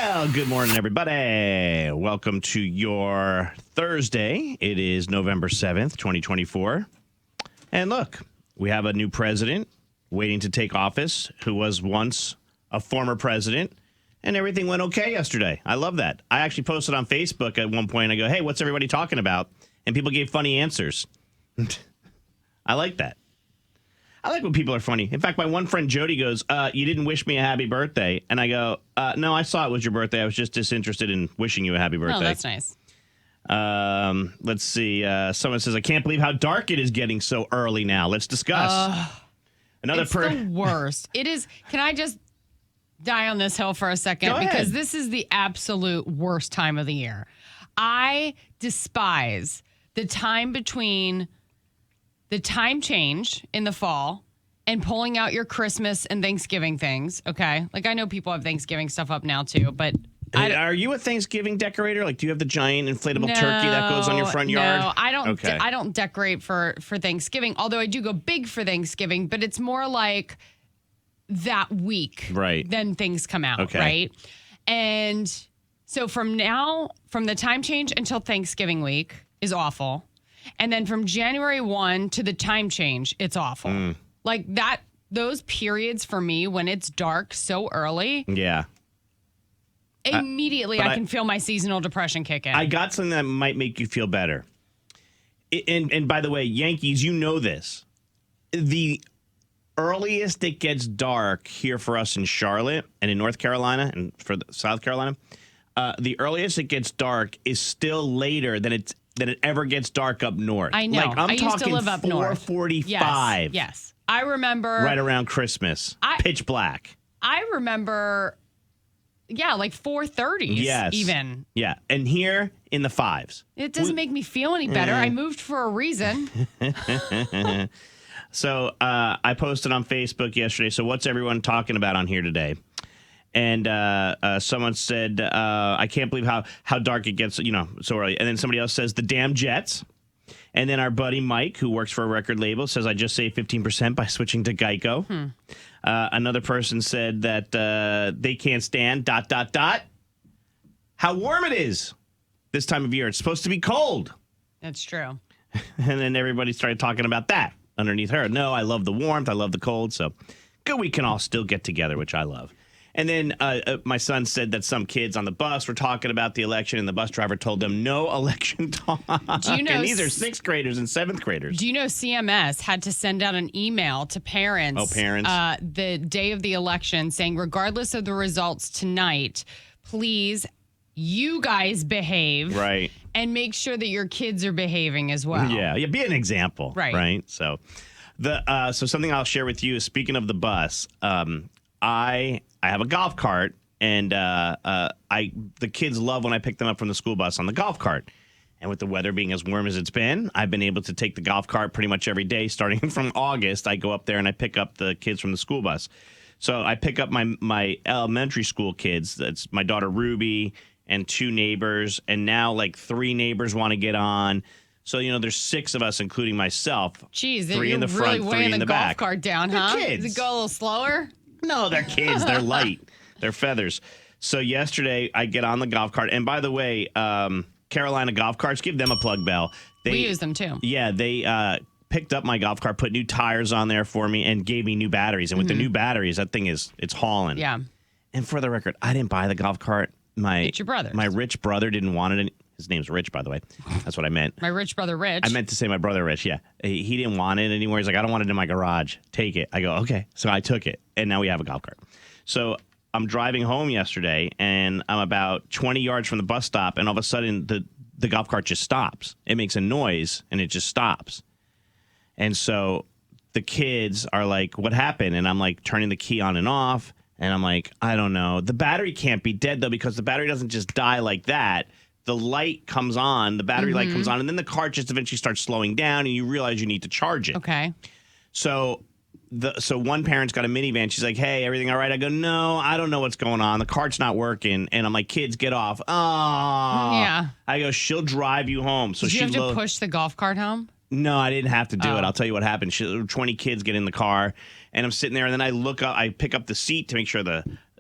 Well, good morning, everybody. Welcome to your Thursday. It is November 7th, 2024. And look, we have a new president waiting to take office who was once a former president, and everything went okay yesterday. I love that. I actually posted on Facebook at one point. I go, hey, what's everybody talking about? And people gave funny answers. I like that. I like when people are funny. In fact, my one friend Jody goes, you didn't wish me a happy birthday. And I go, no, I saw it was your birthday. I was just disinterested in wishing you a happy birthday. Oh, that's nice. Let's see. Someone says, I can't believe how dark it is getting so early now. Let's discuss. It's the worst. It is. Can I just die on this hill for a second? Go ahead. Because this is the absolute worst time of the year. I despise the time between the time change in the fall and pulling out your Christmas and Thanksgiving things, okay? Like, I know people have Thanksgiving stuff up now, too, but... Are you a Thanksgiving decorator? Like, do you have the giant inflatable turkey that goes on your front yard? No, I don't. Okay. I don't decorate for Thanksgiving, although I do go big for Thanksgiving, but it's more like that week. Right. Then things come out, Okay. right? And so from the time change until Thanksgiving week is awful. And then from January 1 to the time change, it's awful. Like that, those periods for me when it's dark so early. Yeah. Immediately, I can feel my seasonal depression kick in. I got something that might make you feel better. And by the way, Yankees, you know this. The earliest it gets dark here for us in Charlotte and in North Carolina and for South Carolina, the earliest it gets dark is still later than it ever gets dark up north. I know. Like, I'm I talking used to live up north. 4:45. Yes. I remember. Right around Christmas. Pitch black. I remember, like 4:30s. Yes. Even. Yeah. And here in the fives. It doesn't make me feel any better. I moved for a reason. So I posted on Facebook yesterday. So what's everyone talking about on here today? And someone said, I can't believe how dark it gets, so early. And then somebody else says, the damn Jets. And then our buddy Mike, who works for a record label, says, I just saved 15% by switching to Geico. Another person said that they can't stand ... how warm it is this time of year. It's supposed to be cold. That's true. And then everybody started talking about that underneath her. No, I love the warmth. I love the cold. So good, we can all still get together, which I love. And then my son said that some kids on the bus were talking about the election, and the bus driver told them no election talk. Do you know, and these are 6th graders and 7th graders. Do you know CMS had to send out an email to parents, the day of the election saying, regardless of the results tonight, please, you guys behave. Right. And make sure that your kids are behaving as well. Yeah, be an example. Right. So so something I'll share with you is, speaking of the bus, I have a golf cart, and the kids love when I pick them up from the school bus on the golf cart. And with the weather being as warm as it's been, I've been able to take the golf cart pretty much every day. Starting from August, I go up there and I pick up the kids from the school bus. So I pick up my elementary school kids. That's my daughter Ruby and 2 neighbors. And now like 3 neighbors want to get on. So, there's 6 of us, including myself. Jeez, 3 in the front, really 3 weighing in the golf back. cart down, They're huh? kids. Does it go a little slower? No, they're kids. They're light. They're feathers. So yesterday, I get on the golf cart. And by the way, Carolina Golf Carts, give them a plug, Bell. We use them, too. Yeah, they picked up my golf cart, put new tires on there for me, and gave me new batteries. And with the new batteries, that thing it's hauling. Yeah. And for the record, I didn't buy the golf cart. It's your brother. My rich brother didn't want it. His name's Rich, by the way. That's what I meant. My rich brother, Rich. I meant to say my brother, Rich, yeah. He didn't want it anymore. He's like, I don't want it in my garage. Take it. I go, okay. So I took it, and now we have a golf cart. So I'm driving home yesterday, and I'm about 20 yards from the bus stop, and all of a sudden the golf cart just stops. It makes a noise, and it just stops. And so the kids are like, what happened? And I'm like turning the key on and off, and I'm like, I don't know. The battery can't be dead, though, because the battery doesn't just die like that. The light comes on, the battery light comes on, and then the car just eventually starts slowing down, and you realize you need to charge it. Okay. So one parent's got a minivan. She's like, hey, everything all right? I go, no, I don't know what's going on. The cart's not working. And I'm like, kids, get off. Oh. Yeah. I go, she'll drive you home. So Did you have to push the golf cart home? No, I didn't have to do it. I'll tell you what happened. 20 kids get in the car, and I'm sitting there, and then I look up, I pick up the seat to make sure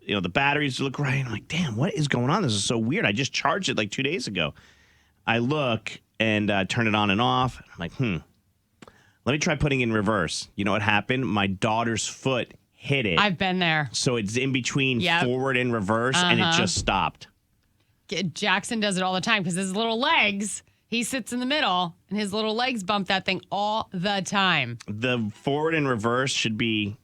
the batteries look right. I'm like, damn, what is going on? This is so weird. I just charged it like 2 days ago. I look and turn it on and off. I'm like, let me try putting it in reverse. You know what happened? My daughter's foot hit it. I've been there. So it's in between forward and reverse, and it just stopped. Jackson does it all the time because his little legs, he sits in the middle, and his little legs bump that thing all the time. The forward and reverse should be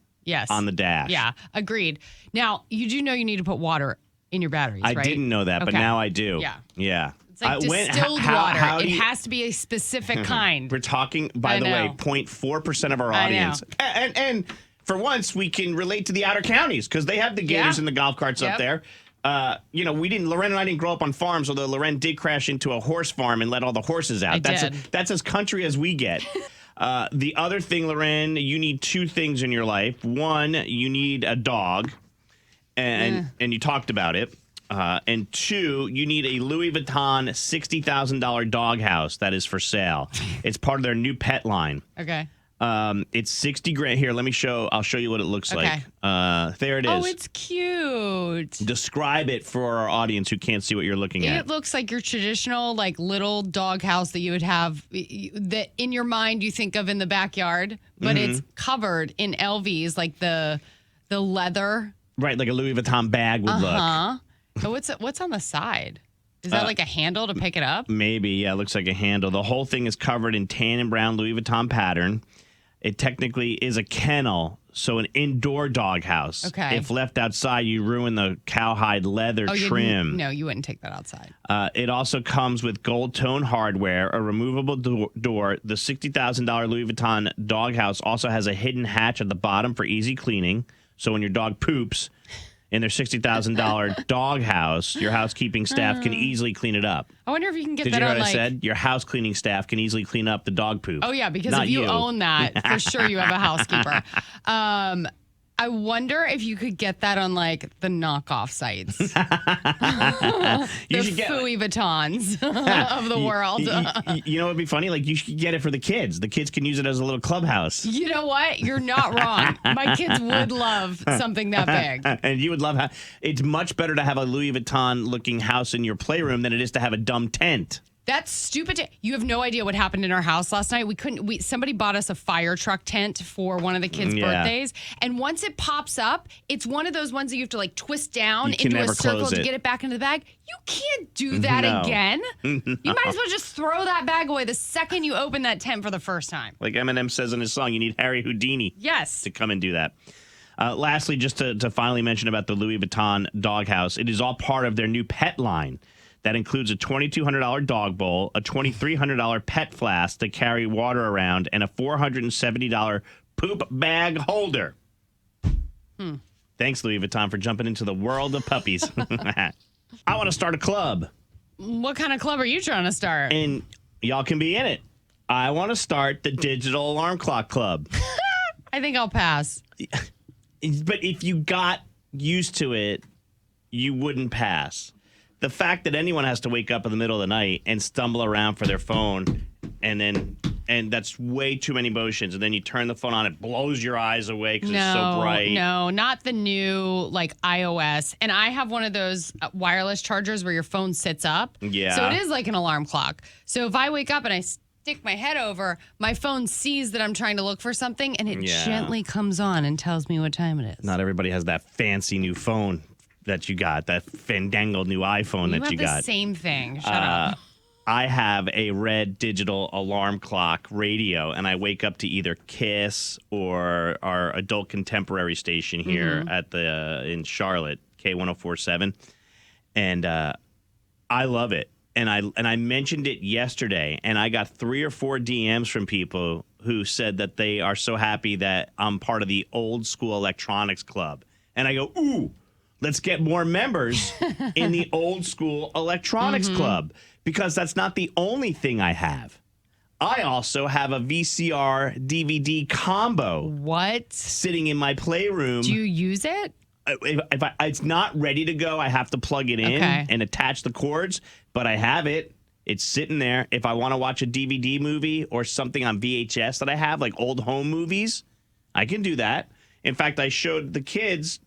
on the dash. Yeah, agreed. Now, you do know you need to put water in your batteries, right? I didn't know that, but now I do. Yeah. It's like distilled water. It has to be a specific kind. We're talking, by the way, 0.4% of our audience. And for once, we can relate to the outer counties because they have the gators and the golf carts up there. Loren and I didn't grow up on farms, although Loren did crash into a horse farm and let all the horses out. That's as country as we get. The other thing, Loren, you need two things in your life. One, you need a dog, and you talked about it. And two, you need a Louis Vuitton $60,000 doghouse that is for sale. It's part of their new pet line. Okay. It's $60,000. Here, let me show. I'll show you what it looks like. There it is. Oh, it's cute. Describe it for our audience who can't see what you're looking at. It looks like your traditional, like, little doghouse that you would have that in your mind you think of in the backyard, but it's covered in LVs, like the leather. Right, like a Louis Vuitton bag would look. Oh, what's on the side? Is that like a handle to pick it up? Maybe, yeah. It looks like a handle. The whole thing is covered in tan and brown Louis Vuitton pattern. It technically is a kennel, so an indoor doghouse. Okay. If left outside, you ruin the cowhide leather trim. No, you wouldn't take that outside. It also comes with gold tone hardware, a removable door. The $60,000 Louis Vuitton doghouse also has a hidden hatch at the bottom for easy cleaning. So when your dog poops in their $60,000 doghouse, your housekeeping staff can easily clean it up. I wonder if you can get Did that you hear on, what I said? Your house cleaning staff can easily clean up the dog poop. Oh, yeah, because Not if you own that, for sure you have a housekeeper. I wonder if you could get that on, like, the knockoff sites. The Louis Vuittons of the world. You know what would be funny? Like, you should get it for the kids. The kids can use it as a little clubhouse. You know what? You're not wrong. My kids would love something that big. And you would love it's much better to have a Louis Vuitton-looking house in your playroom than it is to have a dumb tent. That's stupid. You have no idea what happened in our house last night. Somebody bought us a fire truck tent for one of the kids' birthdays. And once it pops up, it's one of those ones that you have to, like, twist down into a circle to get it back into the bag. You can't do that again. You might as well just throw that bag away the second you open that tent for the first time. Like Eminem says in his song, you need Harry Houdini to come and do that. Lastly, just to finally mention about the Louis Vuitton doghouse, it is all part of their new pet line. That includes a $2,200 dog bowl, a $2,300 pet flask to carry water around, and a $470 poop bag holder. Thanks, Louis Vuitton, for jumping into the world of puppies. I want to start a club. What kind of club are you trying to start? And y'all can be in it. I want to start the Digital Alarm Clock Club. I think I'll pass. But if you got used to it, you wouldn't pass. The fact that anyone has to wake up in the middle of the night and stumble around for their phone and that's way too many motions. And then you turn the phone on, it blows your eyes away because it's so bright. No, not the new, like, iOS. And I have one of those wireless chargers where your phone sits up. Yeah. So it is like an alarm clock. So if I wake up and I stick my head over, my phone sees that I'm trying to look for something and it gently comes on and tells me what time it is. Not everybody has that fancy new phone that you got, that fandangled new iPhone that you got. You have the same thing. Shut up. I have a red digital alarm clock radio, and I wake up to either Kiss or our adult contemporary station here at in Charlotte, K1047, and I love it. And I mentioned it yesterday, and I got 3 or 4 DMs from people who said that they are so happy that I'm part of the old school electronics club. And I go, ooh, let's get more members in the old school electronics club, because that's not the only thing I have. I also have a VCR DVD combo. What? Sitting in my playroom. Do you use it? If it's not ready to go, I have to plug it in and attach the cords, but I have it. It's sitting there. If I want to watch a DVD movie or something on VHS that I have, like old home movies, I can do that. In fact, I showed the kids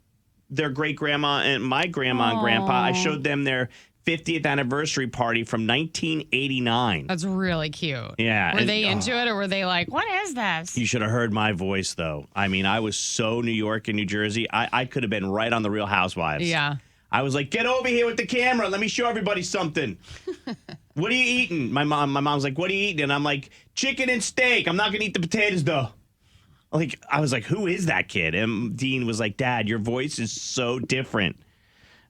their great grandma and my grandma and grandpa. I showed them their 50th anniversary party from 1989. That's really cute. Yeah. Were they into it, or were they like, what is this? You should have heard my voice, though. I mean, I was so New York and New Jersey. I could have been right on the Real Housewives. Yeah. I was like, get over here with the camera. Let me show everybody something. What are you eating? My mom's like, what are you eating? And I'm like, chicken and steak. I'm not going to eat the potatoes, though. Like, I was like, who is that kid? And Dean was like, Dad, your voice is so different.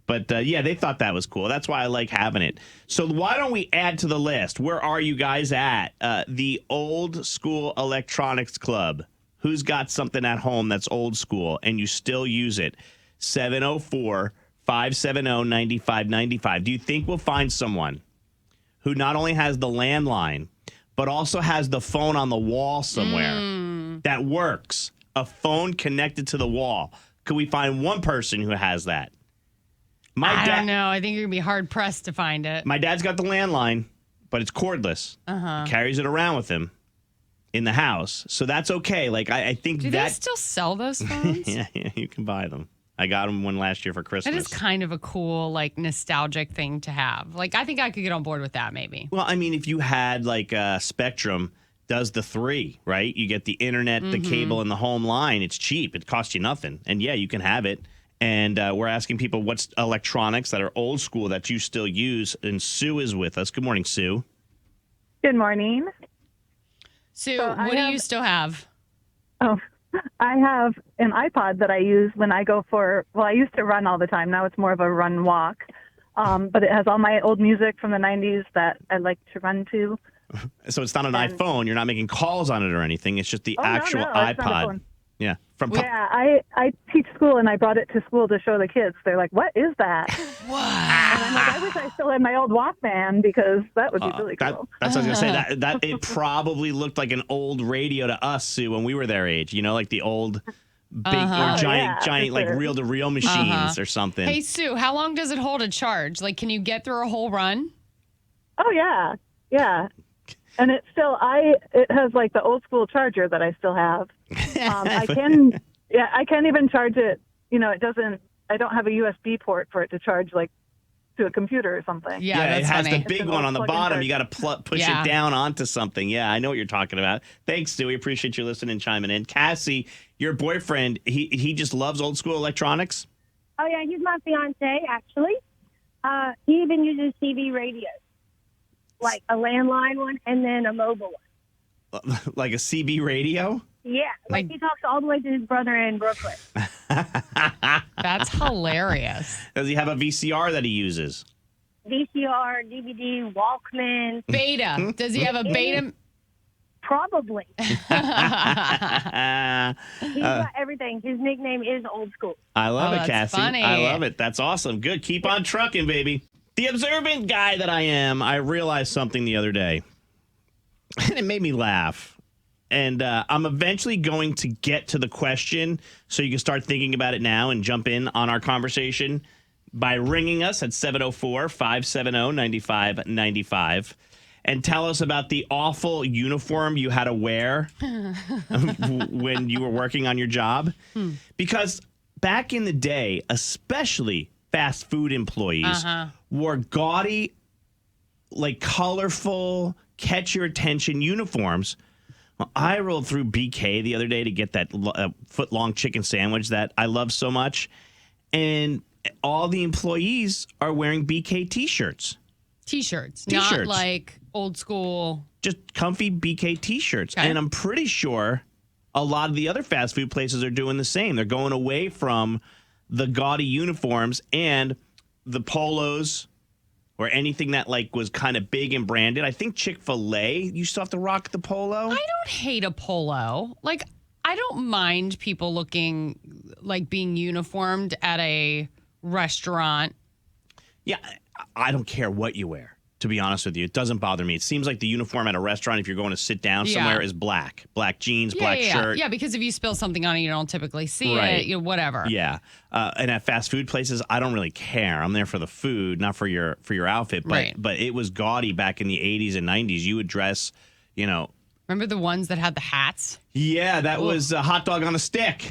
But, yeah, they thought that was cool. That's why I like having it. So why don't we add to the list? Where are you guys at? The Old School Electronics Club. Who's got something at home that's old school and you still use it? 704-570-9595. Do you think we'll find someone who not only has the landline, but also has the phone on the wall somewhere that works? A phone connected to the wall. Could we find one person who has that? I don't know. I think you're going to be hard-pressed to find it. My dad's got the landline, but it's cordless. He carries it around with him in the house, so that's okay. Like, I think Do that... they still sell those phones? yeah, you can buy them. I got them one last year for Christmas. That is kind of a cool, like, nostalgic thing to have. Like, I think I could get on board with that, maybe. Well, I mean, if you had, like, Spectrum does the 3, right? You get the internet, the cable, and the home line. It's cheap. It costs you nothing. And, yeah, you can have it. And we're asking people what's electronics that are old school that you still use. And Sue is with us. Good morning, Sue. Good morning. Sue, what do you still have? Oh, I have an iPod that I use when I go for, well, I used to run all the time. Now it's more of a run walk. But it has all my old music from the 90s that I like to run to. So it's not an iPhone. You're not making calls on it or anything. It's just the actual no, it's not a iPod. phone. Yeah. Yeah, I teach school and I brought it to school to show the kids. They're like, what is that? Wow. And I'm like, I wish I still had my old Walkman because that would be really cool. That's what I was going to say. That it probably looked like an old radio to us, Sue, when we were their age. You know, like the old big or giant like reel-to-reel machines or something. Hey, Sue, how long does it hold a charge? Like, can you get through a whole run? Oh, yeah. Yeah. And it has like the old school charger that I still have. I can even charge it. You know, I don't have a USB port for it to charge like to a computer or something. Yeah, it has funny. the big one on the bottom. You got to push it down onto something. Yeah, I know what you're talking about. Thanks, Stu. We appreciate you listening and chiming in. Cassie, your boyfriend, he just loves old school electronics? Oh, yeah, he's my fiance, actually. He even uses TV radios, like a landline one and then a mobile one. Like a CB radio? Yeah, like he talks all the way to his brother in Brooklyn. That's hilarious. Does he have a VCR that he uses? VCR, DVD, Walkman. Beta. Does he have a beta? Probably. He's got everything. His nickname is Old School. I love it, Cassie. Funny. I love it. That's awesome. Good. Keep on trucking, baby. The observant guy that I am, I realized something the other day, and it made me laugh. And I'm eventually going to get to the question so you can start thinking about it now and jump in on our conversation by ringing us at 704-570-9595 and tell us about the awful uniform you had to wear when you were working on your job. Because back in the day, especially fast food employees wore gaudy, like colorful, catch your attention uniforms. Well, I rolled through BK the other day to get that foot-long chicken sandwich that I love so much, and all the employees are wearing BK T-shirts. T-shirts, T-shirts. not like old school. Just comfy BK T-shirts. Okay. And I'm pretty sure a lot of the other fast food places are doing the same. They're going away from the gaudy uniforms and the polos or anything that like was kind of big and branded. I think Chick-fil-A, you still have to rock the polo. I don't hate a polo. Like, I don't mind people looking like being uniformed at a restaurant. Yeah, I don't care what you wear, to be honest with you. It doesn't bother me. It seems like the uniform at a restaurant, if you're going to sit down somewhere, is black. Black jeans, black shirt. Yeah, because if you spill something on it, you don't typically see it, whatever. Yeah. And at fast food places, I don't really care. I'm there for the food, not for your outfit. But it was gaudy back in the 80s and 90s. You would dress, Remember the ones that had the hats? Yeah, that was a hot dog on a stick.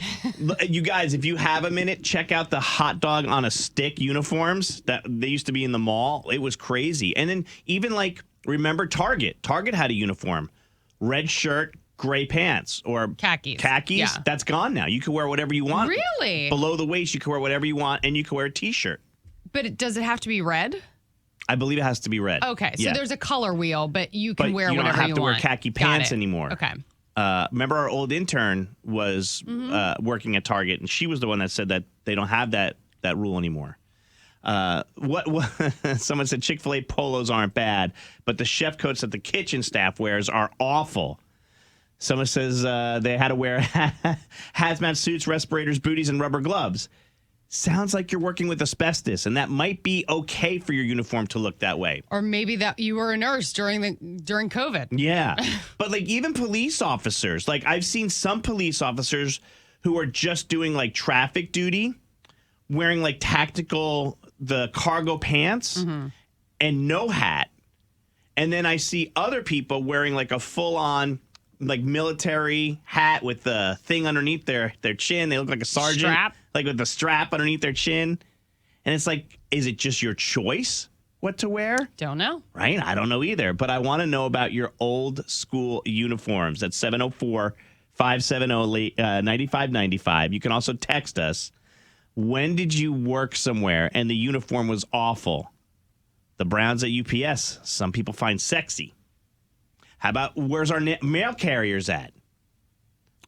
You guys, if you have a minute, check out the hot dog on a stick uniforms that they used to be in the mall. It was crazy. And then even like, remember Target? Target had a uniform. Red shirt, gray pants, or Khakis. Yeah. That's gone now. You can wear whatever you want. Really? Below the waist, you can wear whatever you want, and you can wear a T-shirt. But does it have to be red? I believe it has to be red. Okay, so Yeah. there's a color wheel, but you can wear you don't whatever have you to want. wear khaki Got pants it. anymore. Okay. Remember our old intern was working at Target, and she was the one that said that they don't have that rule anymore. What someone said Chick-fil-A polos aren't bad, but the chef coats that the kitchen staff wears are awful. Someone says they had to wear hazmat suits, respirators, booties, and rubber gloves. Sounds like you're working with asbestos, and that might be okay for your uniform to look that way. Or maybe that you were a nurse during COVID. Yeah. But like even police officers, like I've seen some police officers who are just doing like traffic duty, wearing like the cargo pants and no hat. And then I see other people wearing like a full on like military hat with the thing underneath their chin. They look like a sergeant. Strap. Like with the strap underneath their chin. And it's like, is it just your choice what to wear? Don't know. Right? I don't know either. But I want to know about your old school uniforms. That's 704-570-9595. You can also text us. When did you work somewhere and the uniform was awful? The Browns at UPS, some people find sexy. How about where's our mail carriers at?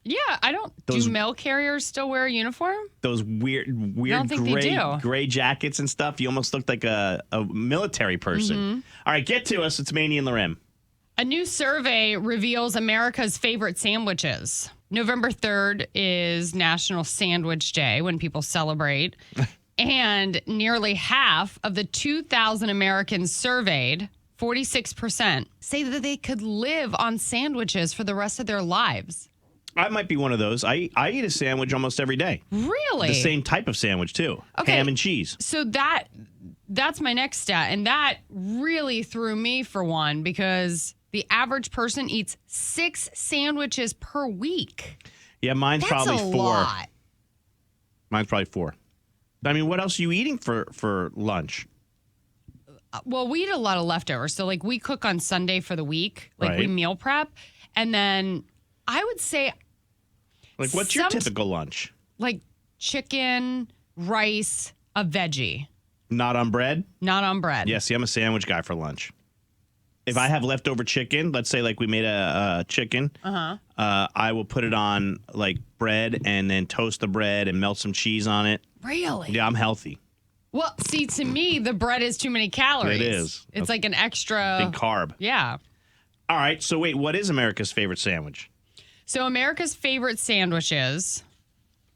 Yeah, I don't. Do mail carriers still wear a uniform? Those weird don't think they do. gray jackets and stuff. You almost looked like a military person. All right, get to us. It's Maney and Lorem. A new survey reveals America's favorite sandwiches. November 3rd is National Sandwich Day when people celebrate. And nearly half of the 2,000 Americans surveyed, 46%, say that they could live on sandwiches for the rest of their lives. I might be one of those. I eat a sandwich almost every day. Really? The same type of sandwich, too. Okay. Ham and cheese. So that's my next stat. And that really threw me for one because the average person eats 6 sandwiches per week. Yeah, mine's That's probably a 4. lot. Mine's probably 4. I mean, what else are you eating for lunch? Well, we eat a lot of leftovers. So, like, we cook on Sunday for the week. Like, we Right. meal prep. And then I would say, Like, what's your typical lunch? like, chicken, rice, a veggie, Not on bread? not on bread. Yeah, see, I'm a sandwich guy for lunch. If I have leftover chicken, let's say like we made a chicken, I will put it on like bread and then toast the bread and melt some cheese on it. Really? Yeah, I'm healthy. Well, see, to me, the bread is too many calories. It is. It's like an extra. Big carb. Yeah. All right, so wait, what is America's favorite sandwich? So America's favorite sandwiches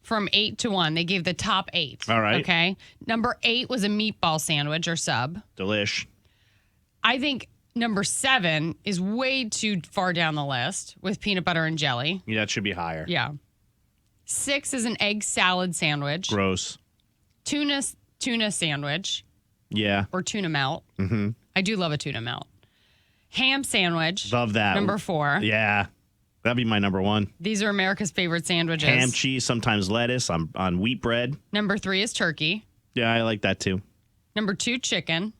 from 8 to 1. They gave the top 8. All right. Okay. Number 8 was a meatball sandwich or sub. Delish. I think number 7 is way too far down the list with peanut butter and jelly. Yeah, that should be higher. Yeah. 6 is an egg salad sandwich. Gross. Tuna sandwich Yeah. or tuna melt. Mm-hmm. I do love a tuna melt. Ham sandwich. Love that. Number 4. Yeah. That'd be my number 1. These are America's favorite sandwiches. Ham, cheese, sometimes lettuce on wheat bread. Number 3 is turkey. Yeah, I like that too. Number 2, chicken.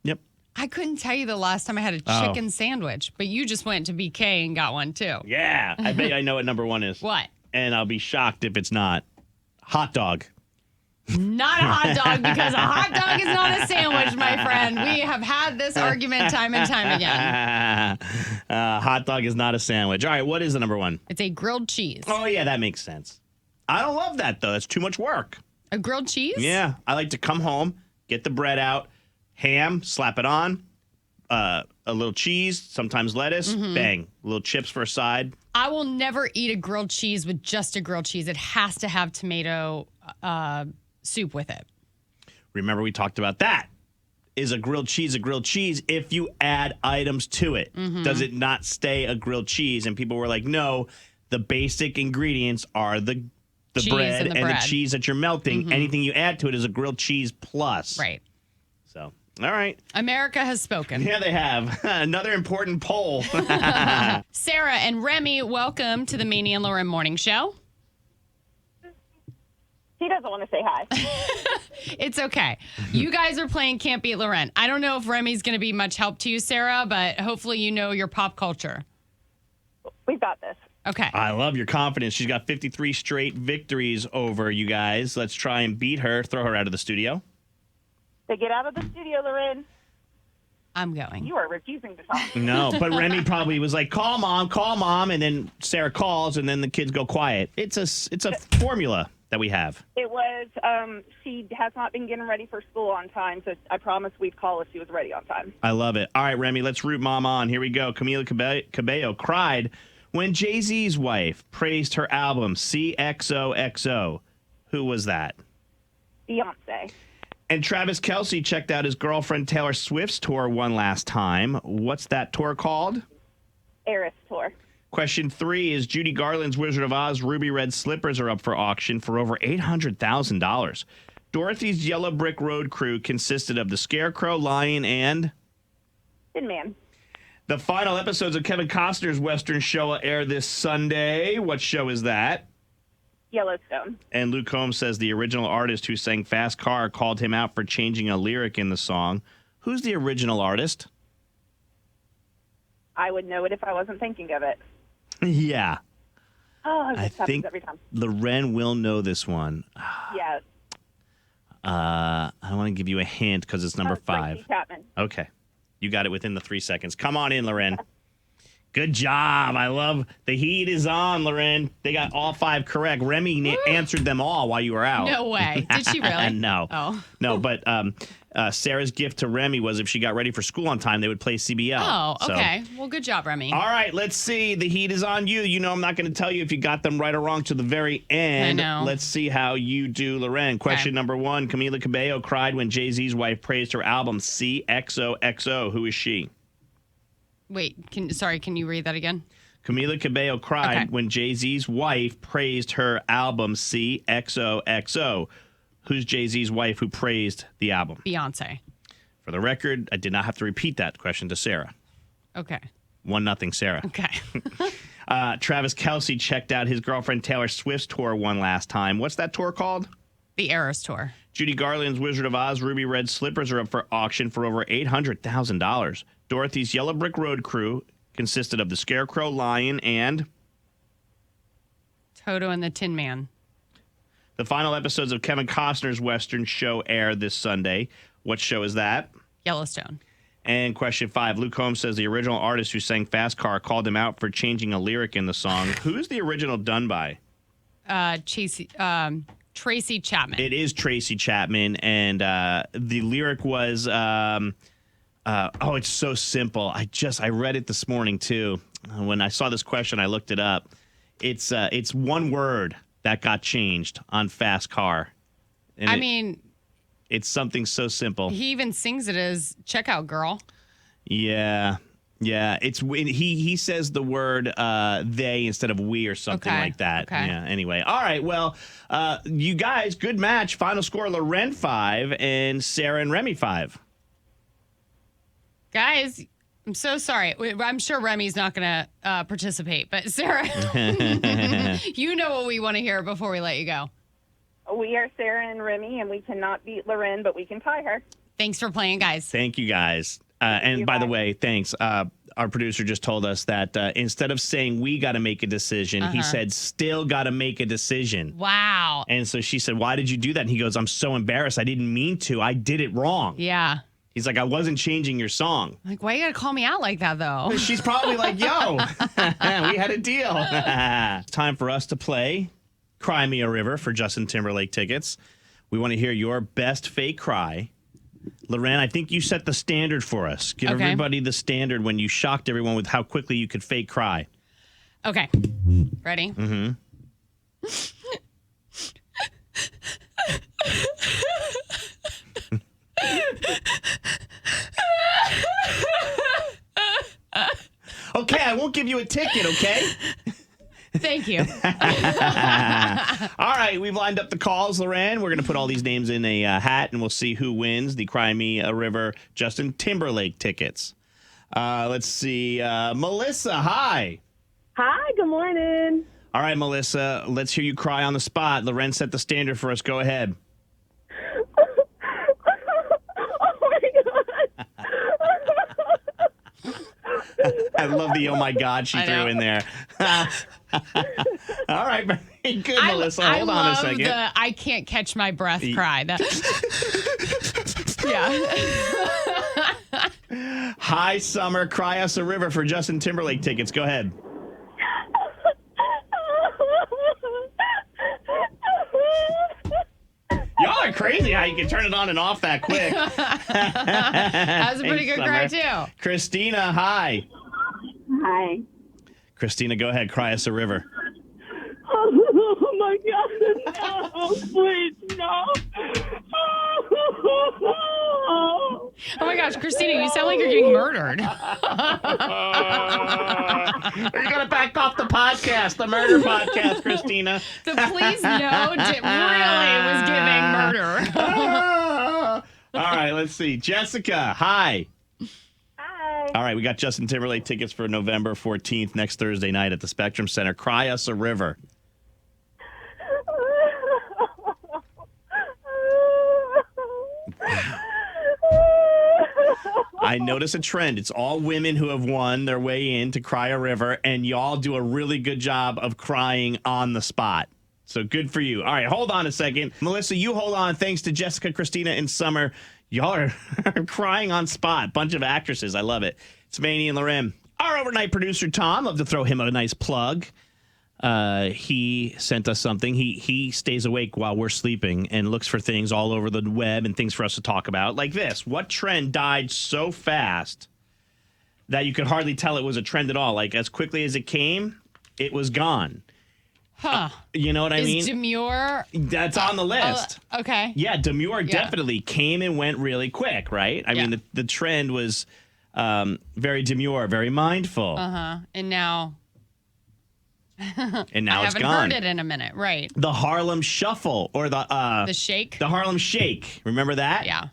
Yep. I couldn't tell you the last time I had a chicken sandwich, but you just went to BK and got one too. Yeah. I bet I know what number 1 is. What? And I'll be shocked if it's not. Hot dog. Not a hot dog because a hot dog is not a sandwich, my friend. We have had this argument time and time again. Hot dog is not a sandwich. All right, what is the number 1? It's a grilled cheese. Oh, yeah, that makes sense. I don't love that, though. That's too much work. A grilled cheese? Yeah, I like to come home, get the bread out, ham, slap it on, a little cheese, sometimes lettuce, bang, little chips for a side. I will never eat a grilled cheese with just a grilled cheese. It has to have tomato soup with it. Remember, we talked about that. Is a grilled cheese if you add items to it? Does it not stay a grilled cheese? And people were like, no, the basic ingredients are the bread and the cheese that you're melting. Anything you add to it is a grilled cheese plus. Right. So All right. America has spoken. Yeah, they have. Another important poll. Sarah and Remy, welcome to the Maney and Lauren Morning Show. He doesn't want to say hi. It's okay. You guys are playing Can't Beat Lauren. I don't know if Remy's going to be much help to you, Sarah, but hopefully you know your pop culture. We've got this. Okay. I love your confidence. She's got 53 straight victories over you guys. Let's try and beat her. Throw her out of the studio. So get out of the studio, Lauren. I'm going. You are refusing to talk. No, but Remy probably was like, call mom, and then Sarah calls, and then the kids go quiet. It's a formula that we have. It was, she has not been getting ready for school on time, so I promised we'd call if she was ready on time. I love it. All right, Remy, let's root mom on. Here we go. Camila Cabello cried when Jay-Z's wife praised her album, CXOXO. Who was that? Beyonce. And Travis Kelce checked out his girlfriend Taylor Swift's tour one last time. What's that tour called? Eras Tour. Question 3 is Judy Garland's Wizard of Oz ruby red slippers are up for auction for over $800,000. Dorothy's Yellow Brick Road crew consisted of the Scarecrow, Lion, and Tin Man. the final episodes of Kevin Costner's Western show will air this Sunday. What show is that? Yellowstone. And Luke Combs says the original artist who sang Fast Car called him out for changing a lyric in the song. Who's the original artist? I would know it if I wasn't thinking of it. Yeah. Oh, I this happens think every time. Loren will know this one. Yes. I want to give you a hint because it's number 5. Tracy Chapman. Okay. You got it within the 3 seconds. Come on in, Loren. Good job. I love the heat is on, Loren. They got all 5 correct. Remy answered them all while you were out. No way. Did she really? No. Oh. No, but Sarah's gift to Remy was if she got ready for school on time, they would play CBL. Oh, So- okay. Well, good job, Remy. All right, let's see. The heat is on you. You know I'm not going to tell you if you got them right or wrong to the very end. I know. Let's see how you do, Loren. Question number 1. Camila Cabello cried when Jay-Z's wife praised her album CXOXO. Who is she? Wait, can you read that again? Camila Cabello cried Okay. when Jay-Z's wife praised her album CXOXO. Who's Jay-Z's wife who praised the album? Beyonce. For the record, I did not have to repeat that question to Sarah. Okay. 1-0 Sarah. Okay. Travis Kelce checked out his girlfriend Taylor Swift's tour one last time. What's that tour called? The Eras Tour. Judy Garland's Wizard of Oz ruby red slippers are up for auction for over $800,000. Dorothy's Yellow Brick Road crew consisted of the Scarecrow, Lion, and Toto and the Tin Man. the final episodes of Kevin Costner's Western show air this Sunday. What show is that? Yellowstone. And question 5, Luke Combs says the original artist who sang Fast Car called him out for changing a lyric in the song. Who's the original done by? Tracy Chapman. It is Tracy Chapman, and the lyric was, it's so simple. I read it this morning too. When I saw this question, I looked it up. It's one word that got changed on Fast Car. And it's something so simple. He even sings it as "Checkout Girl." Yeah. It's when he says the word they instead of we or something like that. Okay. Yeah. Anyway, all right. Well, you guys, good match. Final score: Loren 5 and Sarah and Remy 5. Guys, I'm so sorry. I'm sure Remy's not going to participate, but Sarah, you know what we want to hear before we let you go. We are Sarah and Remy, and we cannot beat Lauren, but we can tie her. Thanks for playing, guys. Thank you, guys. And by the way, thanks. Our producer just told us that instead of saying we got to make a decision, he said still got to make a decision. Wow. And so she said, why did you do that? And he goes, I'm so embarrassed. I didn't mean to. I did it wrong. Yeah. He's like, I wasn't changing your song. Like, why you got to call me out like that, though? She's probably like, yo, we had a deal. Time for us to play Cry Me a River for Justin Timberlake tickets. We want to hear your best fake cry. Loren, I think you set the standard for us. Give everybody the standard when you shocked everyone with how quickly you could fake cry. Okay. Ready? Mm-hmm. Okay, I won't give you a ticket, okay? Thank you. All right, we've lined up the calls, Loren. We're going to put all these names in a hat, and we'll see who wins the Cry Me a River Justin Timberlake tickets. Let's see. Melissa, hi. Hi, good morning. All right, Melissa, let's hear you cry on the spot. Loren set the standard for us. Go ahead. Oh my God. I love the oh my God she I threw know. in there. All right, very good, Melissa. Hold on a love second. the I can't catch my breath cry. That, yeah. Hi, Summer. Cry us a river for Justin Timberlake tickets. Go ahead. Y'all are crazy how you can turn it on and off that quick. That was a pretty good cry, too. Christina, hi. Hi. Christina, go ahead. Cry us a river. Oh my God. No, please, no. Oh my gosh, Christina, you sound like you're getting murdered. You're going to back off the podcast, the murder podcast, Christina. The please no really was giving murder. All right, let's see. Jessica, hi. Hi. All right, we got Justin Timberlake tickets for November 14th, next Thursday night at the Spectrum Center. Cry us a river. I notice a trend. It's all women who have won their way in to Cry a River, and y'all do a really good job of crying on the spot. So good for you. All right, hold on a second. Melissa, you hold on. Thanks to Jessica, Christina, and Summer. Y'all are crying on spot. Bunch of actresses. I love it. It's Maney and Loren. Our overnight producer, Tom, love to throw him a nice plug. He sent us something. He stays awake while we're sleeping and looks for things all over the web and things for us to talk about. Like this. What trend died so fast that you could hardly tell it was a trend at all? Like, as quickly as it came, it was gone. Huh. You know what I mean? Is demure? That's on the list. Okay. Yeah, demure definitely came and went really quick, right? I mean, the trend was very demure, very mindful. And now... And now I it's haven't gone. heard it in a minute. Right. The Harlem Shuffle or The shake? the Harlem Shake. Remember that? Yeah.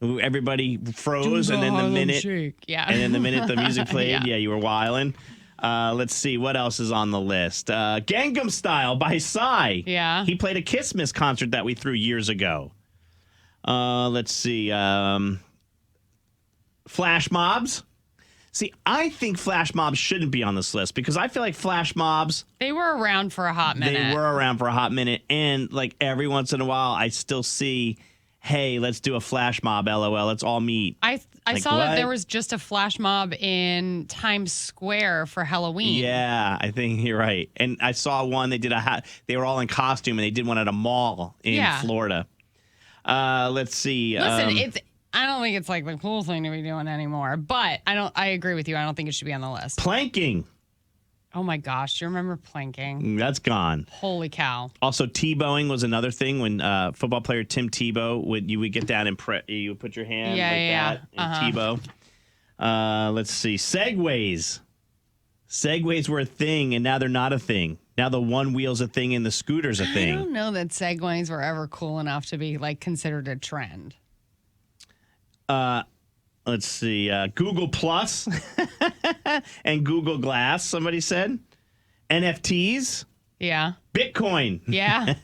Everybody froze, and then the minute, Shake. Yeah. and then the minute the music played, Yeah. you were wildin'. Let's see what else is on the list. Gangnam Style by Psy. Yeah. He played a Kissmas concert that we threw years ago. Let's see. Flash mobs. See, I think flash mobs shouldn't be on this list because I feel like flash mobs, They were around for a hot minute. they were around for a hot minute. And like every once in a while, I still see, hey, let's do a flash mob, LOL. Let's all meet. I Like, saw that what? there was just a flash mob in Times Square for Halloween. Yeah, I think you're right. And I saw one, they were all in costume and they did one at a mall in Florida. Let's see. Listen, I don't think it's like the cool thing to be doing anymore, but I agree with you. I don't think it should be on the list. Planking. Oh my gosh, do you remember planking? That's gone. Holy cow. Also, Tebowing was another thing when football player Tim Tebow you would get down and you would put your hand that and Tebow. Let's see. Segways. Segways were a thing, and now they're not a thing. Now the one wheel's a thing and the scooter's a I thing. don't know that Segways were ever cool enough to be like considered a trend. Let's see. Google Plus and Google Glass, somebody said. NFTs. Yeah. Bitcoin. Yeah.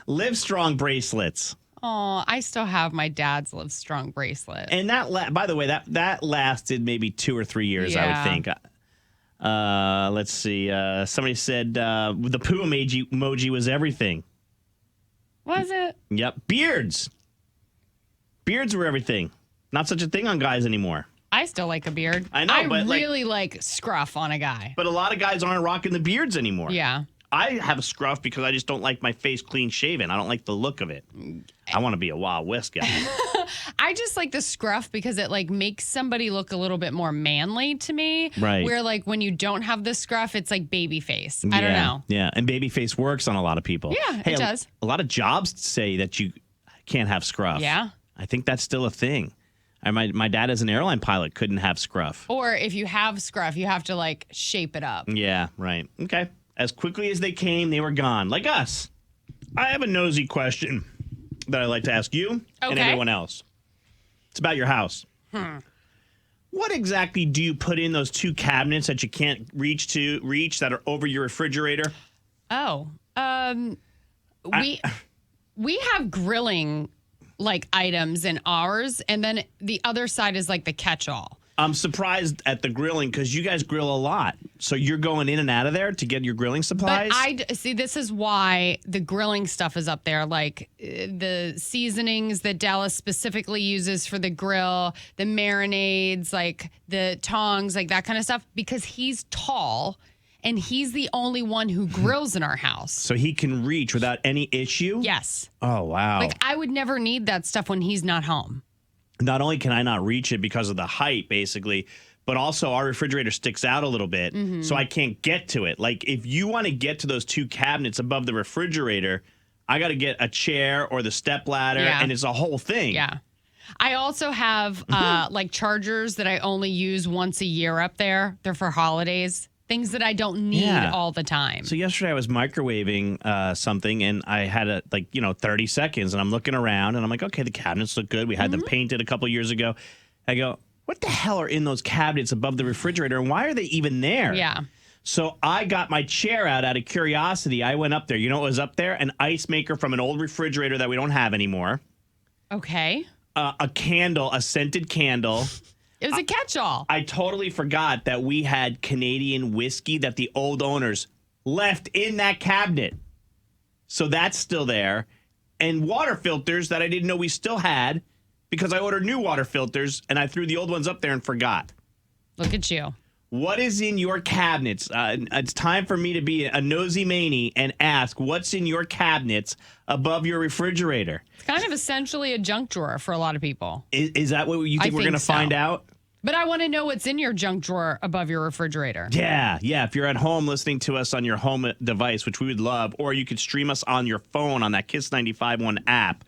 Livestrong bracelets. Oh, I still have my dad's Livestrong bracelet. And that, by the way, that lasted maybe 2 or 3 years, I Yeah. would think. Let's see. Somebody said the poo emoji was everything. Was it? Yep. Beards. Beards were everything. Not such a thing on guys anymore. I still like a beard. I know, I but really like scruff on a guy. But a lot of guys aren't rocking the beards anymore. Yeah. I have a scruff because I just don't like my face clean shaven. I don't like the look of it. I want to be a Wild West guy. I just like the scruff because it like makes somebody look a little bit more manly to me. Right. Where like when you don't have the scruff, it's like baby face. I don't know. Yeah, and baby face works on a lot of people. Yeah, Hey, it does. A lot of jobs say that you can't have scruff. Yeah. I think that's still a thing. My dad as an airline pilot couldn't have scruff. Or if you have scruff, you have to like shape it up. Yeah, right. Okay. As quickly as they came, they were gone, like us. I have a nosy question that I'd like to ask you and Okay. everyone else. It's about your house. What exactly do you put in those 2 cabinets that you can't reach that are over your refrigerator? Oh, we have grilling like items in ours, and then the other side is like the catch-all. I'm surprised at the grilling because you guys grill a lot. So you're going in and out of there to get your grilling supplies? But see, this is why the grilling stuff is up there, like the seasonings that Dallas specifically uses for the grill, the marinades, like the tongs, like that kind of stuff, because he's tall and he's the only one who grills in our house. So he can reach without any issue? Yes. Oh, wow. Like I would never need that stuff when he's not home. Not only can I not reach it because of the height, basically, but also our refrigerator sticks out a little bit, so I can't get to it. Like, if you want to get to those 2 cabinets above the refrigerator, I got to get a chair or the step ladder, and it's a whole thing. Yeah. I also have like chargers that I only use once a year up there. They're for holidays. Things that I don't need all the time. So yesterday I was microwaving something, and I had 30 seconds, and I'm looking around, and I'm like, okay, the cabinets look good. We had them painted a couple years ago. I go, what the hell are in those cabinets above the refrigerator, and why are they even there? Yeah. So I got my chair out of curiosity. I went up there. You know what was up there? An ice maker from an old refrigerator that we don't have anymore. Okay. A candle, a scented candle. It was a catch-all. I totally forgot that we had Canadian whiskey that the old owners left in that cabinet. So that's still there. And water filters that I didn't know we still had because I ordered new water filters and I threw the old ones up there and forgot. Look at you. What is in your cabinets? It's time for me to be a nosy Maney and ask what's in your cabinets above your refrigerator. It's kind of essentially a junk drawer for a lot of people. Is that what you think we're going to find out? But I want to know what's in your junk drawer above your refrigerator. Yeah. If you're at home listening to us on your home device, which we would love, or you could stream us on your phone on that Kiss 95.1 app.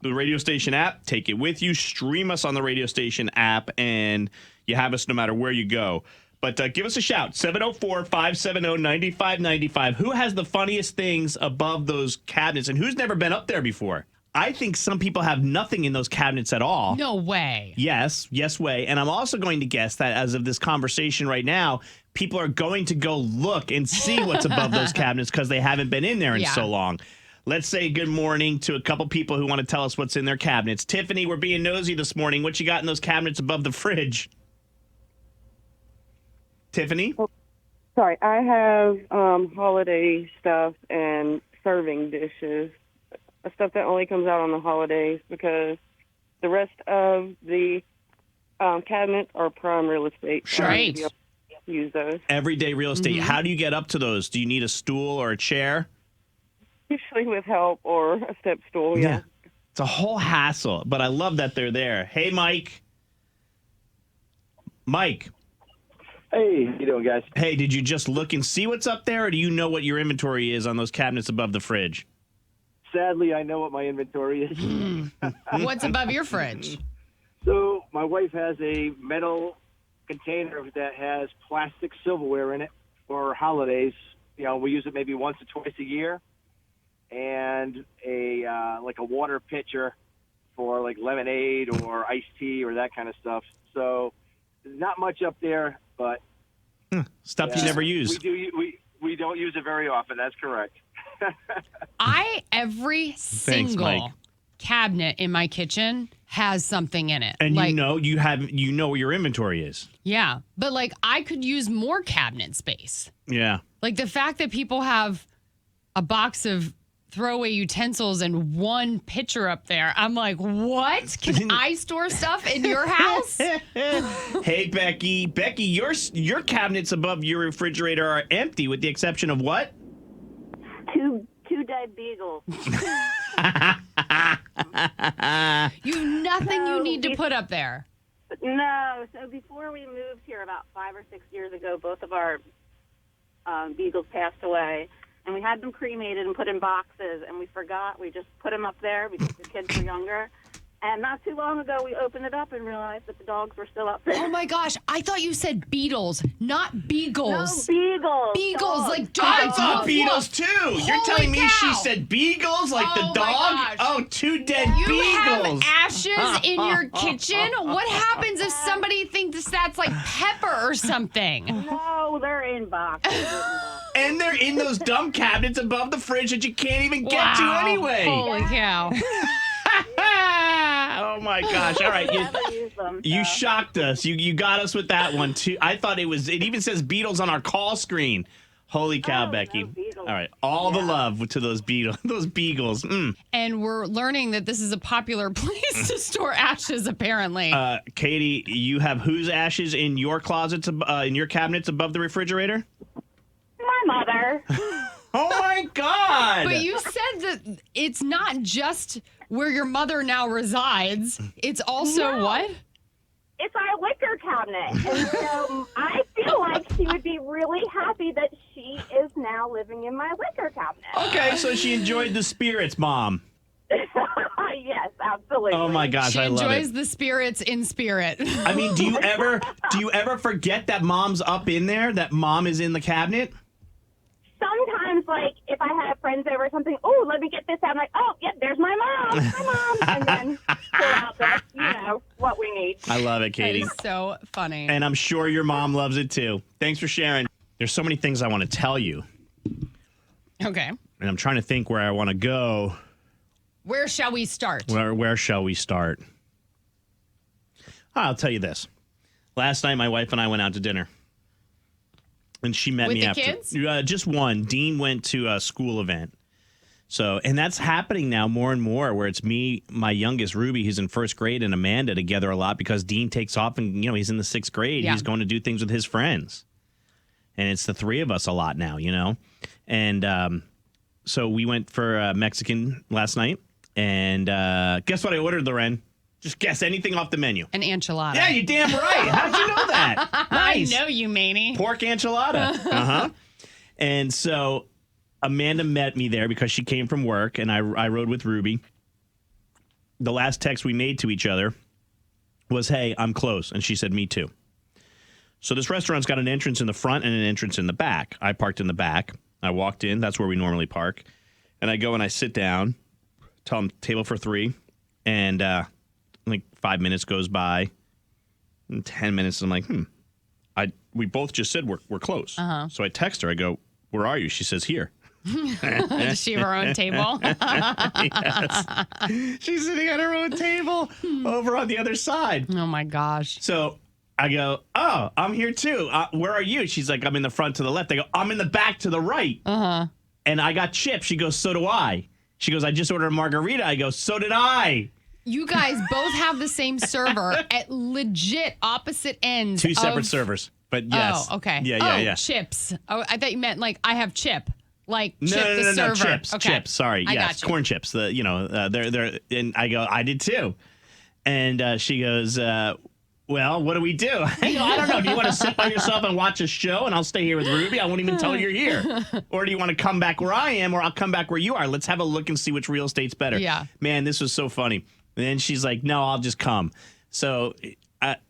The radio station app, take it with you. Stream us on the radio station app, and you have us no matter where you go. But give us a shout, 704-570-9595. Who has the funniest things above those cabinets, and who's never been up there before? I think some people have nothing in those cabinets at all. No way. Yes way. And I'm also going to guess that as of this conversation right now, people are going to go look and see what's above those cabinets because they haven't been in there in so long. Let's say good morning to a couple people who want to tell us what's in their cabinets. Tiffany, we're being nosy this morning. What you got in those cabinets above the fridge? Tiffany? Oh, sorry, I have holiday stuff and serving dishes, stuff that only comes out on the holidays because the rest of the cabinets are prime real estate. Sure. Right. Use those. Everyday real estate. How do you get up to those? Do you need a stool or a chair? Usually with help or a step stool, yeah. It's a whole hassle, but I love that they're there. Hey, Mike. Mike. Hey, how you doing, guys? Hey, did you just look and see what's up there, or do you know what your inventory is on those cabinets above the fridge? Sadly, I know what my inventory is. What's above your fridge? So my wife has a metal container that has plastic silverware in it for holidays. You know, we use it maybe once or twice a year, and a like a water pitcher for like lemonade or iced tea or that kind of stuff. So not much up there, but stuff you never use. We don't use it very often. That's correct. Every single Mike. cabinet in my kitchen has something in it. And like, you know where your inventory is. Yeah. But like I could use more cabinet space. Yeah. Like the fact that people have a box of throwaway utensils and one pitcher up there. I'm like, what? Can I store stuff in your house? Hey, Becky. Becky, your cabinets above your refrigerator are empty with the exception of what? Two dead beagles. You've nothing you need to put up there. No. So before we moved here about 5 or 6 years ago, both of our beagles passed away. And we had them cremated and put in boxes, and we forgot. We just put them up there because the kids were younger. And not too long ago, we opened it up and realized that the dogs were still up there. Oh my gosh, I thought you said beetles, not No, beagles. beagles. Beagles, dogs. like I dogs. thought Woof, beetles woof. too. You're Holy telling me cow. she said beagles like Oh the my dog? gosh. Oh, 2 dead You beagles. have ashes in your kitchen? What happens if somebody thinks that's like pepper or something? No, they're in boxes. And they're in those dumb cabinets above the fridge that you can't even get to Wow. anyway. Holy cow. Oh my gosh. All right. Never use them. You so. shocked us. You got us with that one too. I thought it even says beetles on our call screen. Holy cow, Oh, Becky. no, beetles. All right. All the love to those those beagles. And we're learning that this is a popular place to store ashes, apparently. Katie, you have whose ashes in your closets, in your cabinets above the refrigerator? My mother. Oh my God. But you said that it's not just where your mother now resides. It's also No. what? It's our liquor cabinet. And so I feel like she would be really happy that she is now living in my liquor cabinet. Okay, so she enjoyed the spirits, Mom. Yes, absolutely. Oh my gosh, She I love enjoys it. the spirits in spirit. I mean, do you ever forget that Mom's up in there? That Mom is in the cabinet? Sometimes, like, if I have friends over or something, oh, let me get this out. I'm like, oh, yep, there's my mom. Hi, Mom. And then pull out what we need. I love it, That Katie. is so funny. And I'm sure your mom loves it too. Thanks for sharing. There's so many things I want to tell you, Okay. and I'm trying to think where I want to go. Where shall we start? Where shall we start? I'll tell you this. Last night, my wife and I went out to dinner. And she met With me the after. kids? Just one. Dean went to a school event. So, and that's happening now more and more, where it's me, my youngest Ruby, who's in first grade, and Amanda together a lot because Dean takes off and, he's in the 6th grade. Yeah. He's going to do things with his friends. And it's the 3 of us a lot now, And so we went for Mexican last night. And guess what I ordered, Loren? Just guess anything off the menu. An enchilada. Yeah, you're damn right. How did you know that? Nice. I know you, Maney. Pork enchilada. Uh-huh. And so Amanda met me there because she came from work, and I rode with Ruby. The last text we made to each other was, hey, I'm close. And she said, me too. So this restaurant's got an entrance in the front and an entrance in the back. I parked in the back. I walked in. That's where we normally park. And I go and I sit down, tell them table for 3. And like 5 minutes goes by. And 10 minutes, I'm like, we both just said we're close. Uh-huh. So I text her. I go, where are you? She says, here. Does she have her own table? Yes. She's sitting at her own table over on the other side. Oh my gosh. So I go, oh, I'm here too. Where are you? She's like, I'm in the front to the left. I go, I'm in the back to the right. Uh-huh. And I got chips. She goes, so do I. She goes, I just ordered a margarita. I go, so did I. You guys both have the same server at legit opposite ends. 2 separate of- servers. But yes. Oh, okay. Yeah. Chips. Oh, I thought you meant like I have chip. Like No, chip no, the no, server. chips. Okay. Chips. Sorry. I Yes, got you. corn chips. They're and I go, I did too. And she goes, well, what do we do? I go, I don't know. Do you want to sit by yourself and watch a show, and I'll stay here with Ruby? I won't even tell her you're here. Or do you want to come back where I am, or I'll come back where you are? Let's have a look and see which real estate's better. Yeah. Man, this was so funny. And then she's like, no, I'll just come. So.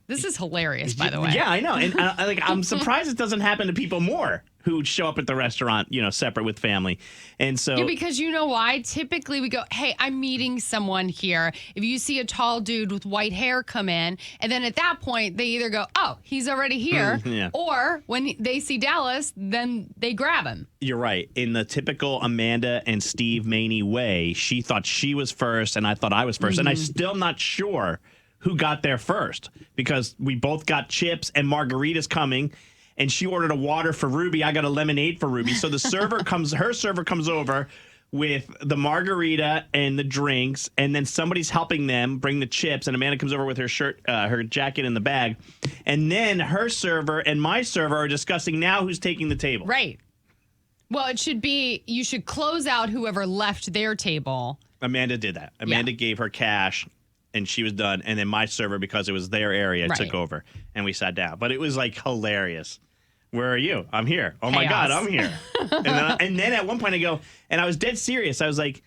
This is hilarious, by the way. Yeah, I know. And I'm surprised it doesn't happen to people more who show up at the restaurant, separate with family. And so. Yeah, because you know why? Typically we go, hey, I'm meeting someone here. If you see a tall dude with white hair come in, and then at that point, they either go, oh, he's already here. Yeah. Or when they see Dallas, then they grab him. You're right. In the typical Amanda and Steve Maney way, she thought she was first, and I thought I was 1st. And I'm still not sure who got there first, because we both got chips and margaritas coming, and she ordered a water for Ruby. I got a lemonade for Ruby. So the her server comes over with the margarita and the drinks, and then somebody's helping them bring the chips, and Amanda comes over with her shirt, her jacket in the bag. And then her server and my server are discussing now who's taking the table. Right. Well, it should be, you should close out whoever left their table. Amanda did that. Amanda gave her cash, and she was done. And then my server, because it was their area, Right. took over, and we sat down. But it was like hilarious. Where are you? I'm here. Oh my God, Chaos. I'm here. And then at one point I go, and I was dead serious. I was like,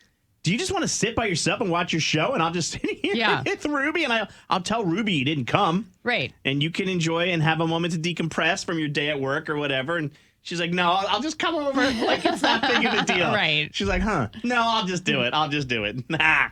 do you just want to sit by yourself and watch your show? And I'll just sit here with Ruby, and I'll tell Ruby you didn't come. Right. And you can enjoy and have a moment to decompress from your day at work or whatever. And she's like, no, I'll just come over. Like, it's not big of a deal. Right. She's like, huh? No, I'll just do it. I'll just do it. Nah.